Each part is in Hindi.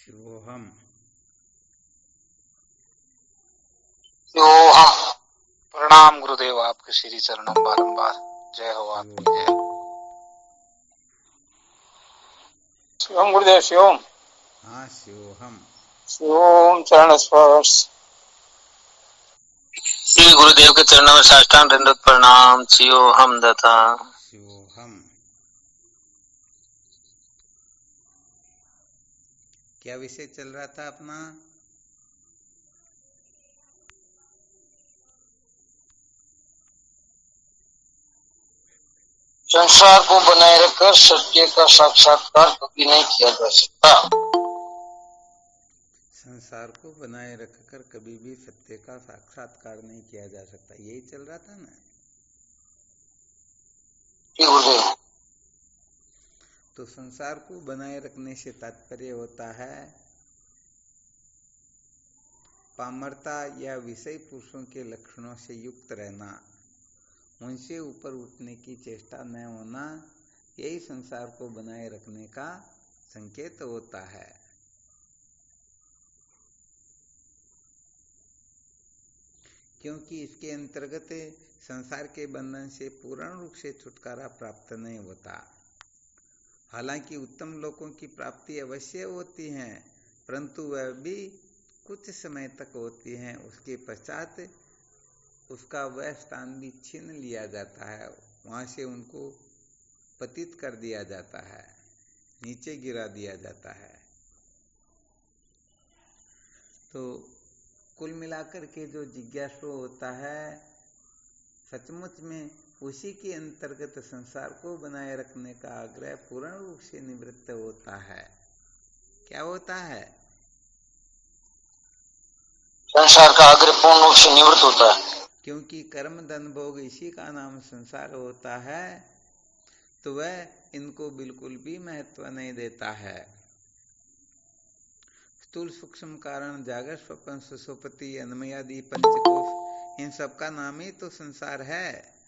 शिवोहम। शिवोहम। प्रणाम गुरुदेव, आपके श्री चरणों में बारंबार जय हो आपकी जय। शिवम गुरुदेव, शिवम। हाँ, शिवोहम। शिवम चरण स्पर्श। श्री गुरुदेव के चरणों में साष्टांग दंडवत प्रणाम। शिवोहम दथा। शिवोहम। क्या विषय चल रहा था अपना? संसार को बनाए रखकर सत्य का साक्षात्कार कभी नहीं किया जा सकता। संसार को बनाए रखकर कभी भी सत्य का साक्षात्कार नहीं किया जा सकता, यही चल रहा था ना। तो संसार को बनाए रखने से तात्पर्य होता है पामरता या विषय पुरुषों के लक्षणों से युक्त रहना, उनसे ऊपर उठने की चेष्टा न होना, यही संसार को बनाए रखने का संकेत होता है। क्योंकि इसके अंतर्गत संसार के बंधन से पूर्ण रूप से छुटकारा प्राप्त नहीं होता। हालांकि उत्तम लोकों की प्राप्ति अवश्य होती है, परंतु वह भी कुछ समय तक होती है। उसके पश्चात उसका वह स्थान भी छीन लिया जाता है, वहां से उनको पतित कर दिया जाता है, नीचे गिरा दिया जाता है। तो कुल मिलाकर के जो जिज्ञासु होता है, सचमुच में उसी के अंतर्गत संसार को बनाए रखने का आग्रह पूर्ण रूप से निवृत्त होता है। क्या होता है? संसार का आग्रह पूर्ण रूप से निवृत्त होता है। क्योंकि कर्म धन भोग इसी का नाम संसार होता है, तो वह इनको बिल्कुल भी महत्व नहीं देता है। स्थूल सूक्ष्म कारण, जागृत स्वप्न सुषुप्ति अन्मयादि पंचकोश, इन सबका नाम ही तो संसार है।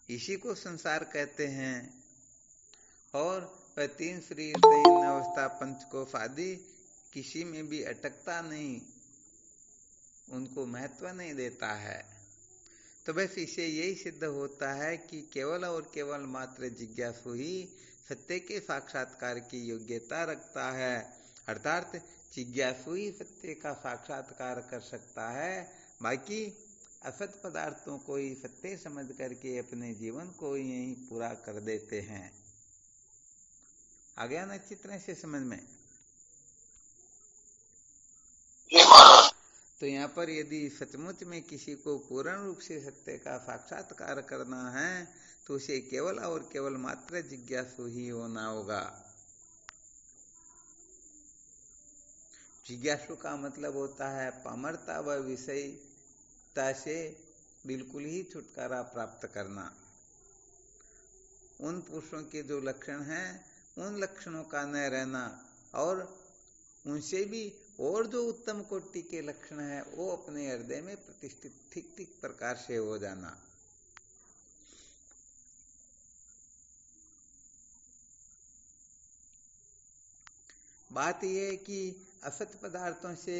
इसी को संसार कहते हैं। और वह तीन शरीर, तीन अवस्था, पंचकोश आदि किसी में भी अटकता नहीं, उनको महत्व नहीं देता है। तो बस इसे यही सिद्ध होता है कि केवल और केवल मात्र जिज्ञासु ही सत्य के साक्षात्कार की योग्यता रखता है। अर्थात जिज्ञासु ही सत्य का साक्षात्कार कर सकता है। बाकी असत पदार्थों को ही सत्य समझ करके अपने जीवन को यही पूरा कर देते हैं। आ गया ना चित्र से समझ में? तो यहाँ पर यदि सचमुच में किसी को पूर्ण रूप से सत्य का साक्षात्कार करना है, तो उसे केवल और केवल मात्र जिज्ञासु ही होना होगा। जिज्ञासु का मतलब होता है पामरता व विषयता से बिल्कुल ही छुटकारा प्राप्त करना। उन पुरुषों के जो लक्षण हैं, उन लक्षणों का न रहना, और उनसे भी और जो उत्तम कोटि के लक्षण है वो अपने हृदय में प्रतिष्ठित ठीक ठीक प्रकार से हो जाना। बात यह है कि असत पदार्थों से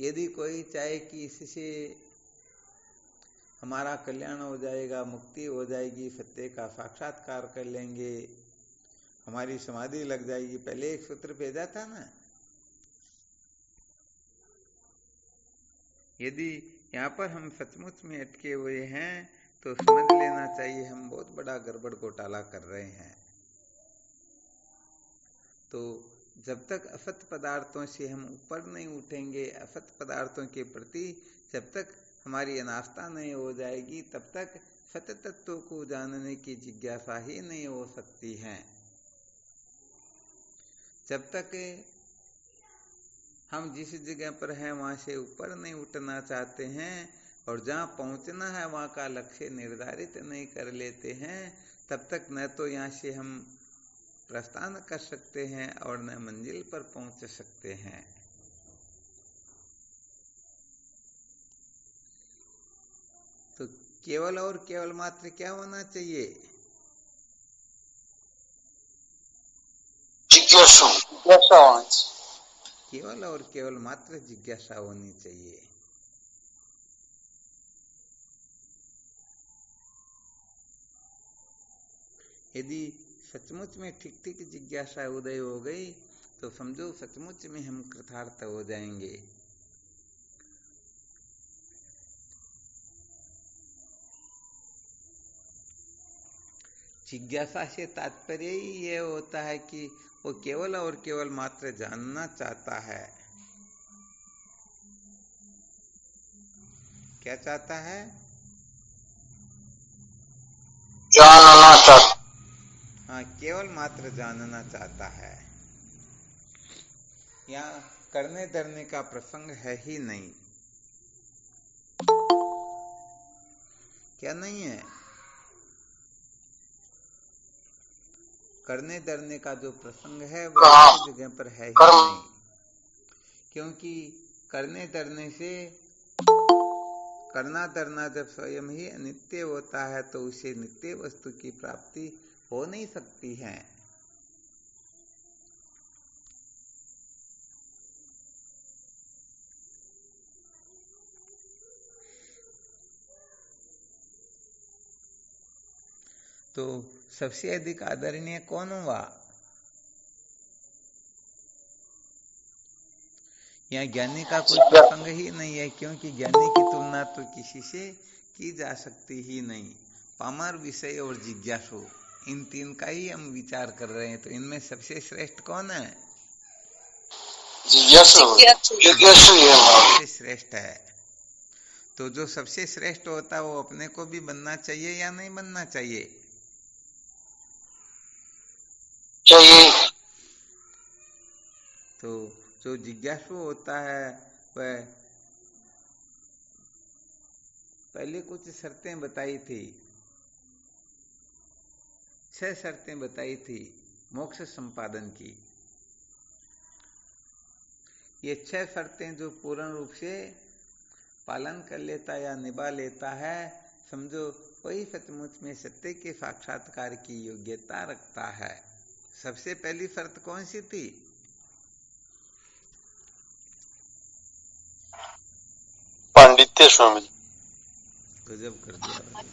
यदि कोई चाहे कि इससे हमारा कल्याण हो जाएगा, मुक्ति हो जाएगी, सत्य का साक्षात्कार कर लेंगे, हमारी समाधि लग जाएगी, पहले एक सूत्र भेजा था ना। यदि यहाँ पर हम सचमुच में अटके हुए हैं तो समझ लेना चाहिए हम बहुत बड़ा गड़बड़ घोटाला कर रहे हैं। तो जब तक असत पदार्थों से हम ऊपर नहीं उठेंगे, असत पदार्थों के प्रति जब तक हमारी अनास्था नहीं हो जाएगी, तब तक सत्य तत्व को जानने की जिज्ञासा ही नहीं हो सकती है। जब तक हम जिस जगह पर हैं वहां से ऊपर नहीं उठना चाहते हैं और जहां पहुंचना है वहां का लक्ष्य निर्धारित नहीं कर लेते हैं, तब तक न तो यहाँ से हम प्रस्थान कर सकते हैं और न मंजिल पर पहुंच सकते हैं। तो केवल और केवल मात्र क्या होना चाहिए? जिज्ञासु। केवल और केवल मात्र जिज्ञासा होनी चाहिए। यदि सचमुच में ठीक ठीक जिज्ञासा उदय हो गई तो समझो सचमुच में हम कृतार्थ हो जाएंगे। जिज्ञासा से तात्पर्य ही यह होता है कि वो केवल और केवल मात्र जानना चाहता है। क्या चाहता है? जानना चाहता। हाँ, केवल मात्र जानना चाहता है। यहाँ करने डरने का प्रसंग है ही नहीं। क्या नहीं है? करने डरने का जो प्रसंग है वो इस जगह पर है ही नहीं, क्योंकि करने डरने से करना डरना जब स्वयं ही अनित्य होता है तो उसे नित्य वस्तु की प्राप्ति हो नहीं सकती है। तो सबसे अधिक आदरणीय कौन हुआ? यहाँ ज्ञानी का कोई प्रसंग ही नहीं है, क्योंकि ज्ञानी की तुलना तो किसी से की जा सकती ही नहीं। पामर, विषय और जिज्ञासु, इन तीन का ही हम विचार कर रहे हैं। तो इनमें सबसे श्रेष्ठ कौन है? सबसे श्रेष्ठ है। तो जो सबसे श्रेष्ठ होता है वो अपने को भी बनना चाहिए या नहीं बनना चाहिए? चाहिए। तो जो जिज्ञासु होता है वह पहले कुछ शर्तें बताई थी, 6 शर्तें बताई थी मोक्ष संपादन की। ये 6 शर्तें जो पूर्ण रूप से पालन कर लेता या निभा लेता है, समझो वही सचमुच में सत्य के साक्षात्कार की योग्यता रखता है। सबसे पहली शर्त कौन सी थी? पांडित्य स्वामी। गजब कर दिया भाई।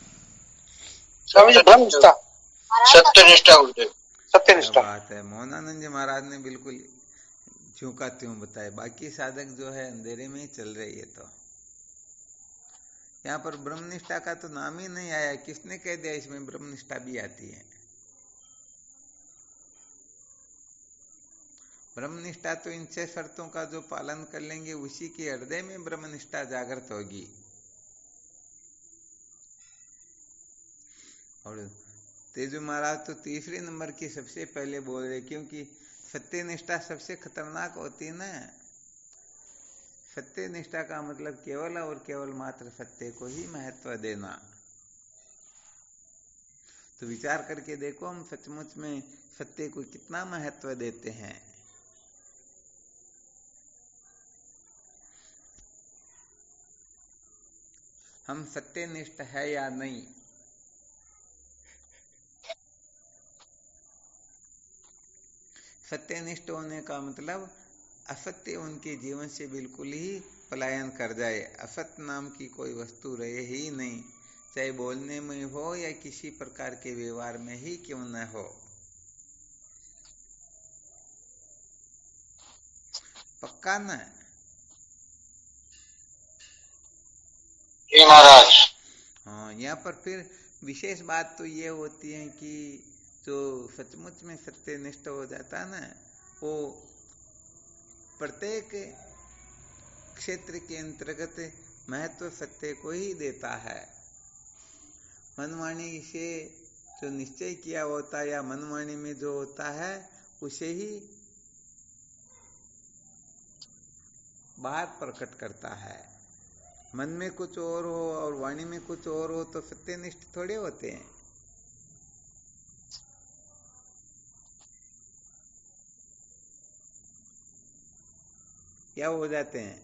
स्वामी जी ब्रह्मनिष्ठा, सत्यनिष्ठा गुरुदेव, सत्यनिष्ठा। बात है, मोहनानंद जी महाराज ने बिल्कुल ज्यों का त्यों बताया। बाकी साधक जो है अंधेरे में ही चल रही है। तो यहाँ पर ब्रह्मनिष्ठा का तो नाम ही नहीं आया। किसने कह दिया इसमें ब्रह्मनिष्ठा भी आती है? ब्रह्मनिष्ठा तो इन 6 शर्तों का जो पालन कर लेंगे उसी के हृदय में ब्रह्मनिष्ठा जागृत होगी। और तेजू महाराज तो तीसरे नंबर की सबसे पहले बोल रहे, क्योंकि सत्यनिष्ठा सबसे खतरनाक होती है ना। सत्यनिष्ठा का मतलब केवल और केवल मात्र सत्य को ही महत्व देना। तो विचार करके देखो, हम सचमुच में सत्य को कितना महत्व देते हैं। हम सत्यनिष्ठ है या नहीं? सत्यनिष्ठ होने का मतलब असत्य उनके जीवन से बिल्कुल ही पलायन कर जाए। असत्य नाम की कोई वस्तु रहे ही नहीं, चाहे बोलने में हो या किसी प्रकार के व्यवहार में ही क्यों न हो। पक्का न? महाराज। हाँ, यहाँ पर फिर विशेष बात तो ये होती है कि जो सचमुच में सत्यनिष्ठ हो जाता है ना, वो प्रत्येक क्षेत्र के अंतर्गत महत्व सत्य को ही देता है। मनवाणी से जो निश्चय किया होता है या मनवाणी में जो होता है उसे ही बाहर प्रकट करता है। मन में कुछ और हो और वाणी में कुछ और हो तो सत्यनिष्ठ थोड़े होते हैं। क्या हो जाते हैं?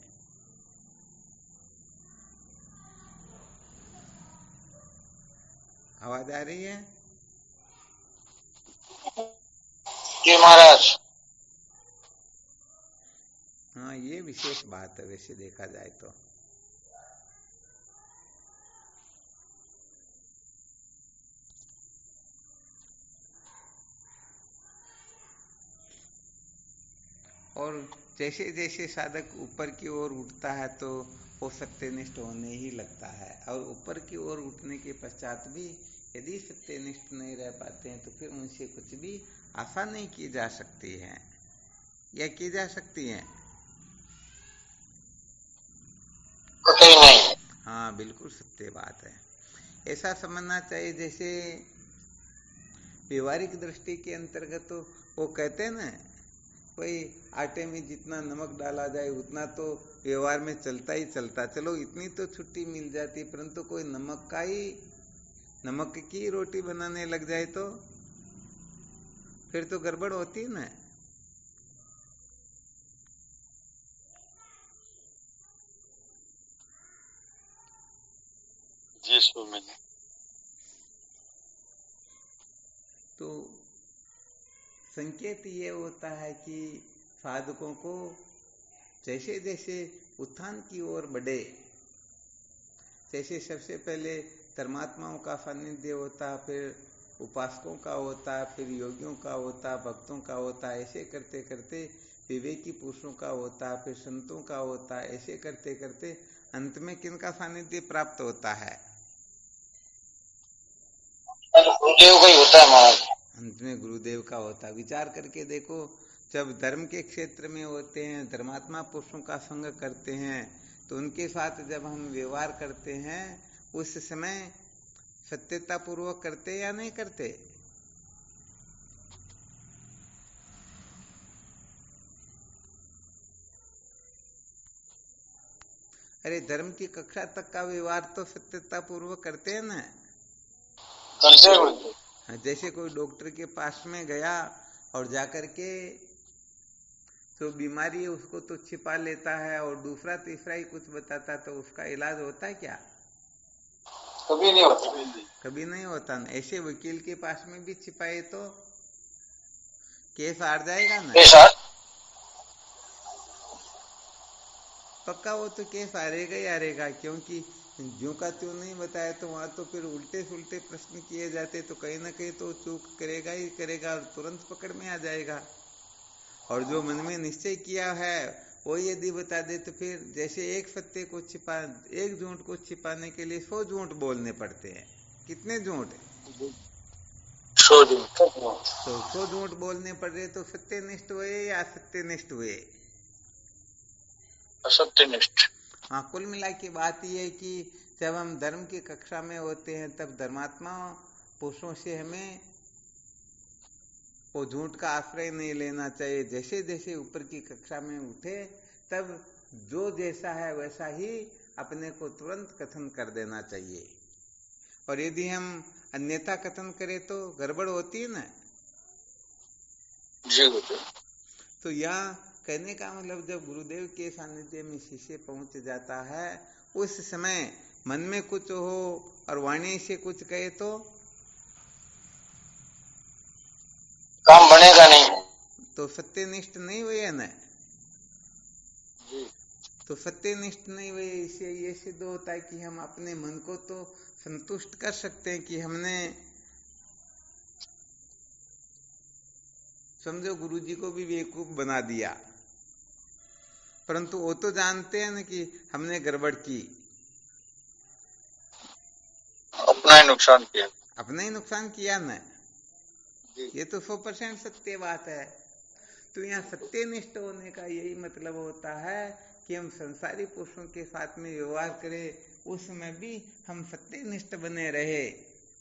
आवाज आ रही है? जी महाराज। हाँ, ये विशेष बात है वैसे देखा जाए तो। और जैसे जैसे साधक ऊपर की ओर उठता है तो वो सत्यनिष्ठ होने ही लगता है, और ऊपर की ओर उठने के पश्चात भी यदि सत्यनिष्ठ नहीं रह पाते हैं तो फिर उनसे कुछ भी आशा नहीं की जा सकती है, या की जा सकती है? नहीं। हाँ, बिल्कुल सत्य बात है। ऐसा समझना चाहिए जैसे व्यवहारिक दृष्टि के अंतर्गत तो वो कहते हैं ना, कोई आटे में जितना नमक डाला जाए उतना तो व्यवहार में चलता ही चलता, चलो इतनी तो छुट्टी मिल जाती, परंतु कोई नमक की रोटी बनाने लग जाए तो फिर तो गड़बड़ होती है ना। जी स्वामी। तो संकेत ये होता है कि साधकों को जैसे जैसे उत्थान की ओर बढ़े, जैसे सबसे पहले धर्मात्माओं का सानिध्य होता, फिर उपासकों का होता, फिर योगियों का होता, भक्तों का होता, ऐसे करते करते विवेकी पुरुषों का होता, फिर संतों का होता, ऐसे करते करते अंत में किनका सानिध्य प्राप्त होता है? गुरुदेव का ही होता है महाराज। अंत में गुरुदेव का होता। विचार करके देखो, जब धर्म के क्षेत्र में होते हैं, धर्मात्मा पुरुषों का संग करते हैं, तो उनके साथ जब हम व्यवहार करते हैं उस समय सत्यता पूर्वक करते या नहीं करते? अरे धर्म की कक्षा तक का व्यवहार तो सत्यता पूर्वक करते हैं ना। जैसे कोई डॉक्टर के पास में गया और जाकर के जो बीमारी है उसको तो छिपा लेता है और दूसरा तीसरा ही कुछ बताता, तो उसका इलाज होता है क्या? कभी नहीं होता। कभी नहीं होता ना। ऐसे वकील के पास में भी छिपाए तो केस हार जाएगा ना। पक्का वो तो केस हारेगा ही हारेगा, क्योंकि ज्यों का त्यों नहीं बताया तो वहां तो फिर उल्टे सुल्टे प्रश्न किए जाते, तो कहीं ना कहीं तो चूक करेगा ही करेगा और तुरंत पकड़ में आ जाएगा। और जो मन में निश्चय किया है वो यदि बता दे तो फिर जैसे एक झूठ को छिपाने के लिए 100 झूठ बोलने पड़ते हैं। कितने झूठ? 100 झूठ। तो 100 झूठ बोलने पड़ रहे, तो सत्यनिष्ठ हुए या असत्यनिष्ठ हुए? असत्यनिष्ठ। हाँ, कुल मिला के बात यह है कि जब हम धर्म की कक्षा में होते हैं तब धर्मात्मा पुरुषों से हमें वो झूठ का आश्रय नहीं लेना चाहिए। जैसे जैसे ऊपर की कक्षा में उठे तब जो जैसा है वैसा ही अपने को तुरंत कथन कर देना चाहिए, और यदि हम अन्यथा कथन करें तो गड़बड़ होती है ना। जी। तो यहाँ कहने का मतलब, जब गुरुदेव के सानिध्य में शिष्य पहुंच जाता है उस समय मन में कुछ हो और वाणी से कुछ कहे तो काम बनेगा नहीं। तो सत्यनिष्ठ नहीं हुए ना। जी। तो सत्यनिष्ठ नहीं हुए, इससे ये सिद्ध होता है कि हम अपने मन को तो संतुष्ट कर सकते हैं कि हमने, समझो गुरुजी को भी बेवकूफ बना दिया, परंतु वो तो जानते हैं ना कि हमने गड़बड़ की, अपना ही नुकसान किया। अपना ही नुकसान किया ना। ये तो 100% सत्य बात है। तो यहाँ सत्यनिष्ठ होने का यही मतलब होता है कि हम संसारी पुरुषों के साथ में व्यवहार करें उस समय भी हम सत्यनिष्ठ बने रहे,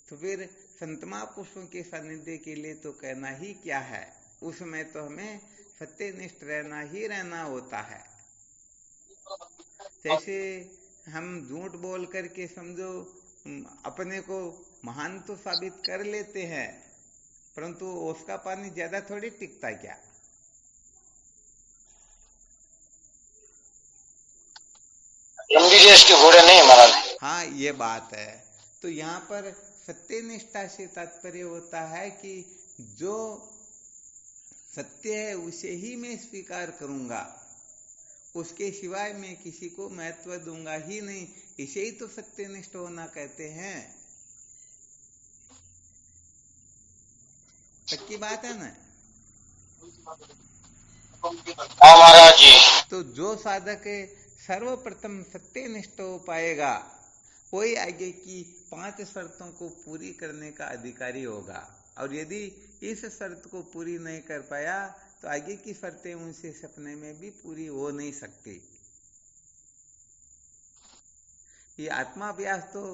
तो फिर संत महापुरुषों के सानिध्य के लिए तो कहना ही क्या है, उस समय तो हमें सत्यनिष्ठ रहना होता है। जैसे हम झूठ बोल करके समझो अपने को महान तो साबित कर लेते हैं, परंतु उसका पानी ज्यादा थोड़ी टिकता क्या? लंबी रेस के घोड़े नहीं महाराज। हाँ, ये बात है। तो यहाँ पर सत्यनिष्ठा से तात्पर्य होता है कि जो सत्य है उसे ही मैं स्वीकार करूंगा, उसके सिवाय मैं किसी को महत्व दूंगा ही नहीं। इसे ही तो सत्यनिष्ठ होना कहते हैं। सच्ची बात है ना। हाँ महाराज जी। तो जो साधक सर्वप्रथम सत्यनिष्ठ हो पाएगा वही आगे की 5 शर्तों को पूरी करने का अधिकारी होगा। और यदि इस शर्त को पूरी नहीं कर पाया तो आगे की शर्तें उनसे सपने में भी पूरी हो नहीं सकती। ये आत्माभ्यास तो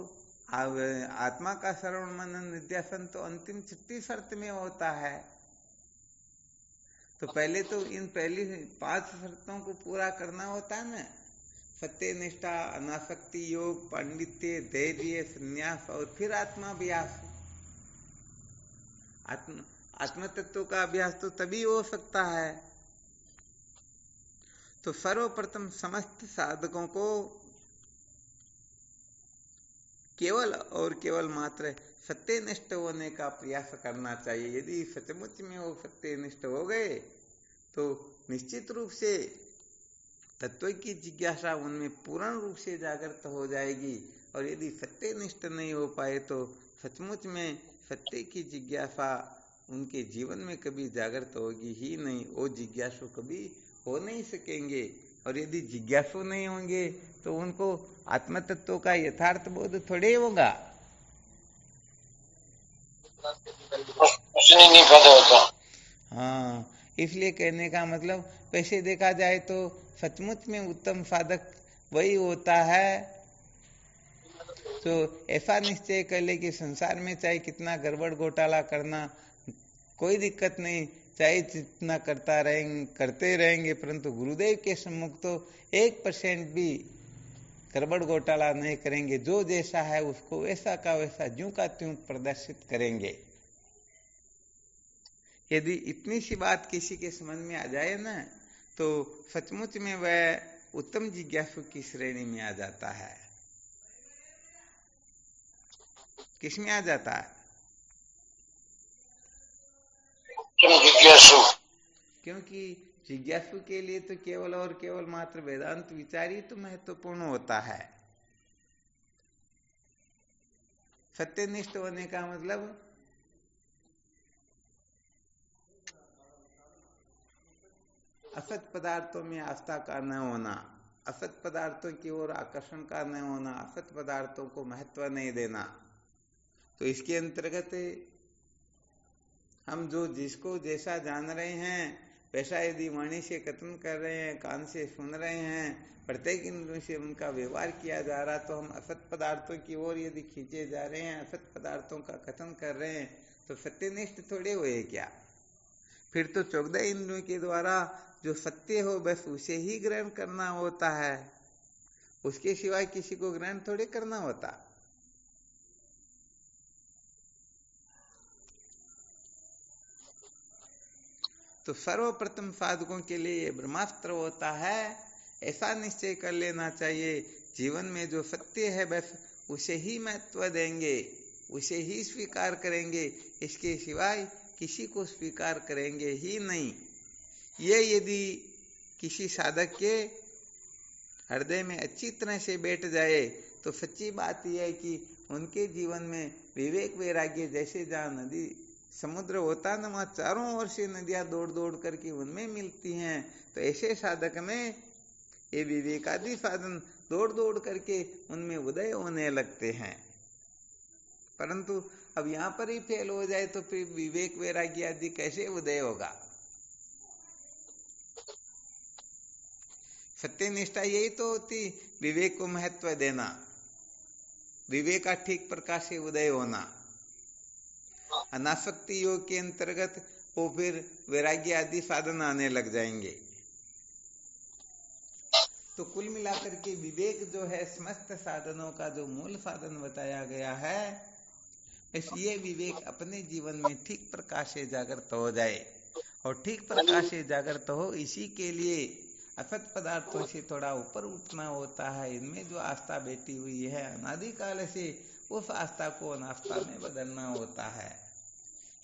आत्मा का श्रवण मनन निध्यासन तो अंतिम 6ठी शर्त में होता है। तो पहले तो इन पहली 5 शर्तों को पूरा करना होता है ना। सत्य निष्ठा, अनासक्ति योग, पांडित्य, धैर्य, संन्यास और फिर आत्माभ्यास। आत्म तत्व का अभ्यास तो तभी हो सकता है। तो सर्वप्रथम समस्त साधकों को केवल और केवल मात्र सत्यनिष्ठ होने का प्रयास करना चाहिए। यदि सचमुच में वो सत्यनिष्ठ हो गए तो निश्चित रूप से तत्व की जिज्ञासा उनमें पूर्ण रूप से जागृत हो जाएगी। और यदि सत्यनिष्ठ नहीं हो पाए तो सचमुच में सत्य की जिज्ञासा उनके जीवन में कभी जागृत होगी ही नहीं। वो जिज्ञासु कभी हो नहीं सकेंगे। और यदि जिज्ञासु नहीं होंगे तो उनको आत्म तत्व का यथार्थ बोध थोड़े होगा। नहीं पता होता। हाँ, इसलिए कहने का मतलब वैसे देखा जाए तो सचमुच में उत्तम साधक वही होता है तो ऐसा निश्चय कर ले कि संसार में चाहे कितना गड़बड़ घोटाला करना कोई दिक्कत नहीं, चाहे जितना करते रहेंगे परंतु गुरुदेव के सम्मुख तो 1% भी गड़बड़ घोटाला नहीं करेंगे। जो जैसा है उसको वैसा का वैसा ज्यों का त्यों प्रदर्शित करेंगे। यदि इतनी सी बात किसी के समझ में आ जाए ना तो सचमुच में वह उत्तम जिज्ञासु की श्रेणी में आ जाता है। किस में आ जाता है? जिज्ञासु। क्योंकि जिज्ञासु के लिए तो केवल और केवल मात्र वेदांत विचार ही तो महत्वपूर्ण होता है। सत्यनिष्ठ होने का मतलब असत पदार्थों में आस्था का न होना, असत पदार्थों की ओर आकर्षण का न होना, असत पदार्थों को महत्व नहीं देना। तो इसके अंतर्गत हम जो जिसको जैसा जान रहे हैं वैसा यदि वाणी से कथन कर रहे हैं, कान से सुन रहे हैं, प्रत्येक इंद्रियों से उनका व्यवहार किया जा रहा तो हम असत पदार्थों की ओर यदि खींचे जा रहे हैं, असत पदार्थों का कथन कर रहे हैं तो सत्यनिष्ठ थोड़े हुए क्या? फिर तो 14 इंद्रियों के द्वारा जो सत्य हो बस उसे ही ग्रहण करना होता है, उसके सिवाय किसी को ग्रहण थोड़े करना होता। तो सर्वप्रथम साधकों के लिए ये ब्रह्मास्त्र होता है। ऐसा निश्चय कर लेना चाहिए जीवन में जो सत्य है बस उसे ही महत्व देंगे, उसे ही स्वीकार करेंगे, इसके सिवाय किसी को स्वीकार करेंगे ही नहीं। ये यदि किसी साधक के हृदय में अच्छी तरह से बैठ जाए तो सच्ची बात यह है कि उनके जीवन में विवेक वैराग्य जैसे जहाँ नदी समुद्र होता है ना वहाँ चारों ओर से नदियाँ दौड़ दौड़ करके उनमें मिलती हैं, तो ऐसे साधक में ये विवेकादि साधन दौड़ दौड़ करके उनमें उदय होने लगते हैं। परंतु अब यहाँ पर ही फेल हो जाए तो फिर विवेक वैराग्य आदि कैसे उदय होगा? सत्यनिष्ठा यही तो होती, विवेक को महत्व देना, विवेक का ठीक प्रकार से उदय होना। अनासक्ति योग के अंतर्गत वो फिर वैराग्य आदि साधन आने लग जाएंगे। तो कुल मिलाकर के विवेक जो है समस्त साधनों का जो मूल साधन बताया गया है, इसलिए विवेक अपने जीवन में ठीक प्रकार से जागृत हो जाए। और ठीक प्रकार से जागृत हो इसी के लिए असत पदार्थों से थोड़ा ऊपर उठना होता है। इनमें जो आस्था बैठी हुई है अनादिकाल से उस आस्था को अनास्था में बदलना होता है।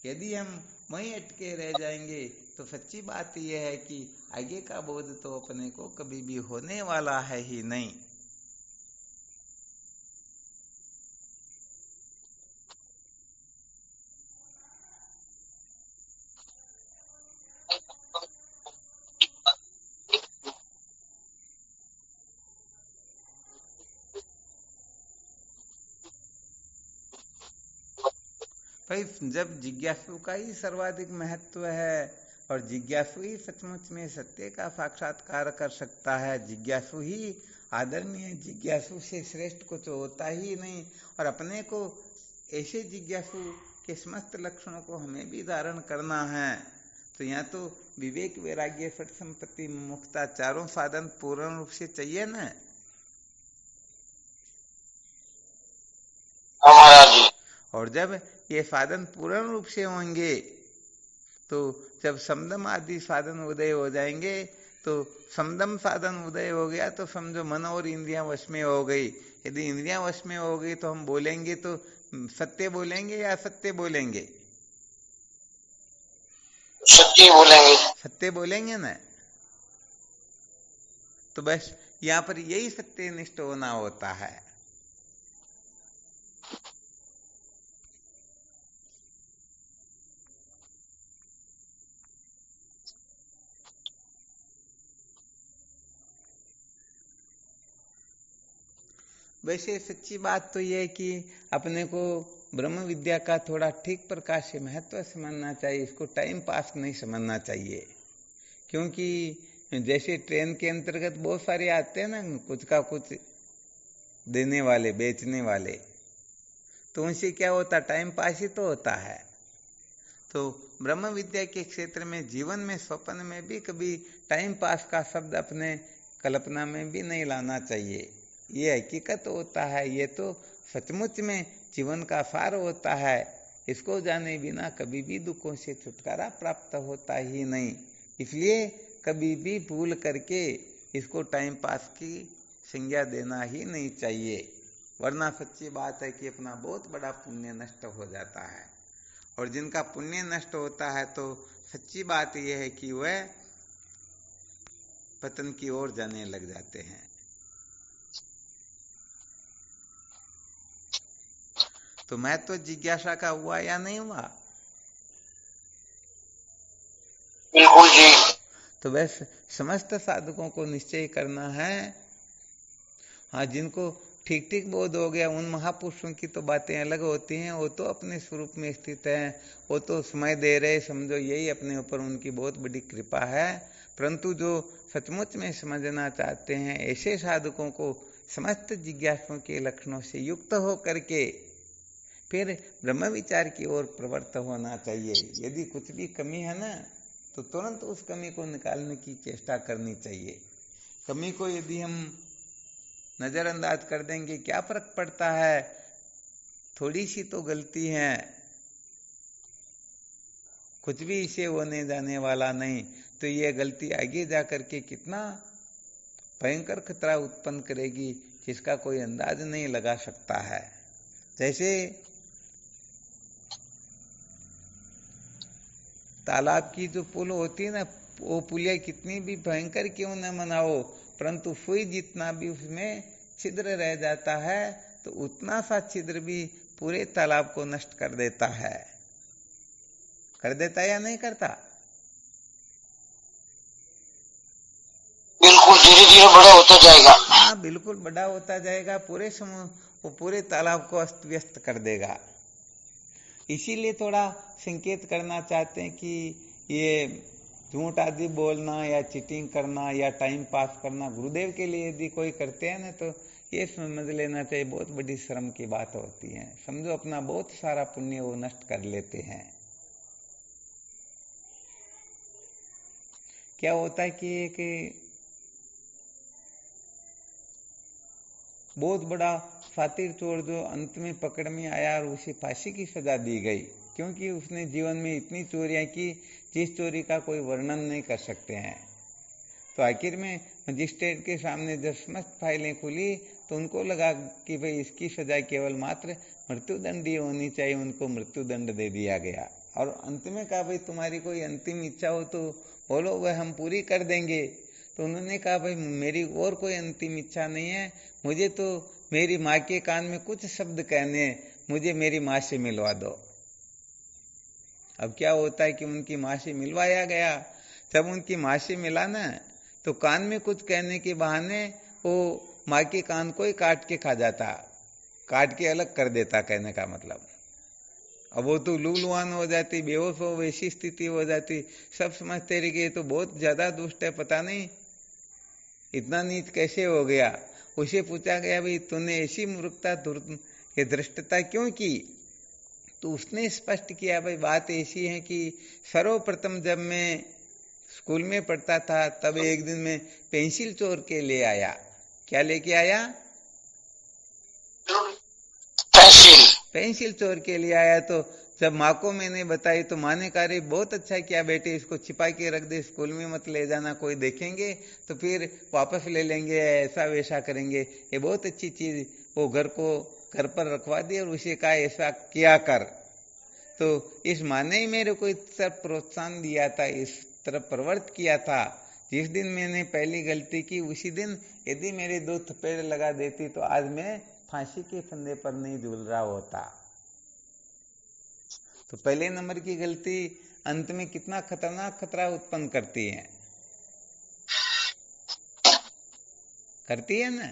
यदि हम वहीं अटके रह जाएंगे तो सच्ची बात यह है कि आगे का बोध तो अपने को कभी भी होने वाला है ही नहीं। भाई जब जिज्ञासु का ही सर्वाधिक महत्व है और जिज्ञासु ही सचमुच में सत्य का साक्षात्कार कर सकता है, जिज्ञासु ही आदरणीय, जिज्ञासु से श्रेष्ठ कुछ होता ही नहीं। और अपने को ऐसे जिज्ञासु के समस्त लक्षणों को हमें भी धारण करना है। तो यहाँ तो विवेक, वैराग्य, फट संपत्ति, मुक्ता, चारों साधन पूर्ण रूप से चाहिए ना। और जब ये साधन पूर्ण रूप से होंगे तो जब समदम आदि साधन उदय हो जाएंगे, तो समदम साधन उदय हो गया तो समझो मन और इंद्रियां वश में हो गई। यदि इंद्रियां वश में हो गई तो हम बोलेंगे तो सत्य बोलेंगे या असत्य बोलेंगे? सत्य बोलेंगे। सत्य बोलेंगे ना। तो बस यहाँ पर यही सत्यनिष्ठ होना होता है। वैसे सच्ची बात तो यह है कि अपने को ब्रह्म विद्या का थोड़ा ठीक प्रकार से महत्व समझना चाहिए, इसको टाइम पास नहीं समझना चाहिए। क्योंकि जैसे ट्रेन के अंतर्गत बहुत सारे आते हैं ना, कुछ का कुछ देने वाले, बेचने वाले, तो उनसे क्या होता, टाइम पास ही तो होता है। तो ब्रह्म विद्या के क्षेत्र में, जीवन में, स्वप्न में भी कभी टाइम पास का शब्द अपने कल्पना में भी नहीं लाना चाहिए। ये हकीकत होता है, ये तो सचमुच में जीवन का सार होता है। इसको जाने बिना कभी भी दुखों से छुटकारा प्राप्त होता ही नहीं। इसलिए कभी भी भूल करके इसको टाइम पास की संज्ञा देना ही नहीं चाहिए, वरना सच्ची बात है कि अपना बहुत बड़ा पुण्य नष्ट हो जाता है। और जिनका पुण्य नष्ट होता है तो सच्ची बात यह है कि वह पतन की ओर जाने लग जाते हैं। तो महत्व जिज्ञासा का हुआ या नहीं हुआ? बिल्कुल जी। तो बस समस्त साधकों को निश्चय करना है। हाँ, जिनको ठीक ठीक बोध हो गया, उन महापुरुषों की तो बातें अलग होती हैं, वो तो अपने स्वरूप में स्थित हैं, वो तो समय दे रहे, समझो यही अपने ऊपर उनकी बहुत बड़ी कृपा है। परंतु जो सचमुच में समझना चाहते हैं, ऐसे साधकों को समस्त जिज्ञासुओं के लक्षणों से युक्त हो करके फिर ब्रह्म विचार की ओर प्रवृत्त होना चाहिए। यदि कुछ भी कमी है ना, तो तुरंत उस कमी को निकालने की चेष्टा करनी चाहिए। कमी को यदि हम नजरअंदाज कर देंगे, क्या फर्क पड़ता है, थोड़ी सी तो गलती है, कुछ भी इसे होने जाने वाला नहीं। तो ये गलती आगे जाकर के कितना भयंकर खतरा उत्पन्न करेगी, जिसका कोई अंदाज नहीं लगा सकता है। जैसे तालाब की जो पुल होती है ना, वो पुलिया कितनी भी भयंकर क्यों न बनाओ, परंतु सुई जितना भी उसमें छिद्र रह जाता है, तो उतना सा छिद्र भी पूरे तालाब को नष्ट कर देता है। कर देता है या नहीं करता? बिल्कुल, धीरे धीरे बड़ा होता जाएगा। हाँ, बिल्कुल बड़ा होता जाएगा, पूरे समूह वो पूरे तालाब को अस्त व्यस्त कर देगा। इसीलिए थोड़ा संकेत करना चाहते हैं कि ये झूठ आदि बोलना या चीटिंग करना या टाइम पास करना गुरुदेव के लिए यदि कोई करते हैं ना, तो ये समझ लेना चाहिए बहुत बड़ी शर्म की बात होती है। समझो अपना बहुत सारा पुण्य वो नष्ट कर लेते हैं। क्या होता है कि एक बहुत बड़ा फातिर चोर जो अंत में पकड़ में आया और उसे फांसी की सजा दी गई, क्योंकि उसने जीवन में इतनी चोरियां की जिस चोरी का कोई वर्णन नहीं कर सकते हैं। तो आखिर में मजिस्ट्रेट के सामने जब समस्त फाइलें खुली तो उनको लगा कि भाई इसकी सजा केवल मात्र मृत्युदंड ही होनी चाहिए, उनको मृत्युदंड दे दिया गया। और अंत में कहा भाई तुम्हारी कोई अंतिम इच्छा हो तो बोलो वह हम पूरी कर देंगे। तो उन्होंने कहा भाई मेरी और कोई अंतिम इच्छा नहीं है, मुझे तो मेरी माँ के कान में कुछ शब्द कहने हैं, मुझे मेरी माँ से मिलवा दो। अब क्या होता है कि उनकी माँ से मिलवाया गया। जब उनकी माँ से मिला ना तो कान में कुछ कहने के बहाने वो माँ के कान को ही काट के खा जाता, काट के अलग कर देता, कहने का मतलब। अब वो तो लूलुआन हो जाती, बेहोश हो वैसी स्थिति हो जाती। सब समझते रहे कि ये तो बहुत ज्यादा दुष्ट है, पता नहीं इतना नीच कैसे हो गया। उसे पूछा गया भाई तूने ऐसी मूर्खता ये धृष्टता क्यों की? तो उसने स्पष्ट किया भाई बात ऐसी है कि सर्वप्रथम जब मैं स्कूल में पढ़ता था तब एक दिन मैं पेंसिल चोर के ले आया। क्या लेके आया? पेंसिल चोर के लिए आया। तो जब माँ को मैंने बताई तो माँ ने कहा बहुत अच्छा किया बेटे, इसको छिपा के रख दे, स्कूल में मत ले जाना, कोई देखेंगे तो फिर वापस ले लेंगे, ऐसा वैसा करेंगे, ये बहुत अच्छी चीज। वो घर पर रखवा दी और उसे कहा ऐसा किया कर। तो इस माँ ने ही मेरे को इस तरफ प्रोत्साहन दिया था, इस तरफ प्रवृत्त किया था। जिस दिन मैंने पहली गलती की उसी दिन यदि मेरे 2 थप्पड़ लगा देती तो आज मैं फांसी के फंदे पर नहीं झूल रहा होता। तो पहले नंबर की गलती अंत में कितना खतरनाक खतरा उत्पन्न करती है, करती है ना?